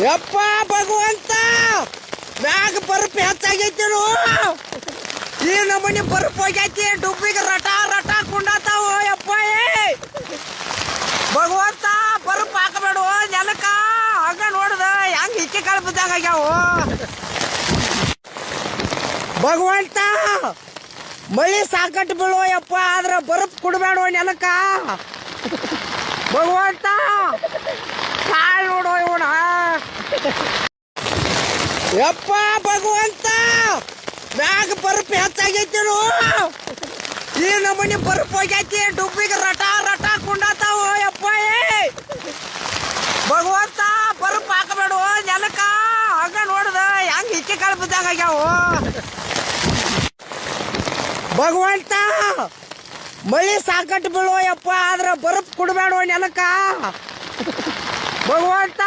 ಯಪ್ಪ ಭಗವಂತ ಮ್ಯಾಗ ಬರ್ಪ್ ಹೆಚ್ಚಾಗೈತೇನು ಈ ನಮೂನಿ ಬರ್ಪ್ ಹೋಗೈತಿ ಡುಬ್ಬಿಗೆ ರಟ ರಟ ಕುಂಡಾತಾವ ಯಪ್ಪ ಭಗವಂತ ಬರ್ಪ್ ಹಾಕಬೇಡ ನೆಲಕ್ಕ ಹಂಗ ನೋಡ್ದ ಹೆಂಗ್ ಹಿಕ್ಕಿ ಕಾಳು ಬಿದ್ದಾಗ ಆಗ್ಯಾವ ಭಗವಂತ ಮಳಿ ಸಾಕಟ್ಟು ಬೀಳುವ ಯಪ್ಪ ಆದ್ರ ಬರ್ಪ್ ಕುಡಬೇಡ ನೆಲಕ್ಕ ಭಗವಂತ ಕಾಳು ನೋಡೋ ಇವನ ಯಪ್ಪ ಭಗವಂತ ಮ್ಯಾಗ ಬರ್ಪ್ ಹೆಚ್ಚಾಗೈತೇನು ಈ ನಮೂನಿ ಬರ್ಪ್ ಹೋಗೈತಿ ಡುಬ್ಬಿಗೆ ರಟ ರಟ ಕುಂಡಾತಾವ ಯಪ್ಪ ಭಗವಂತ ಬರ್ಪ್ ಹಾಕಬೇಡ ನೆಲಕ್ಕ ಹಂಗ ನೋಡ್ದ ಹೆಂಗ್ ಹಿಕ್ಕಿ ಕಾಳು ಬಿದ್ದಾಗ ಆಗ್ಯಾವ ಭಗವಂತ ಮಳಿ ಸಾಕಟ್ಟು ಬೀಳುವ ಯಪ್ಪ ಆದ್ರ ಬರ್ಪ್ ಕುಡಬೇಡ ನೆಲಕ್ಕ ಭಗವಂತ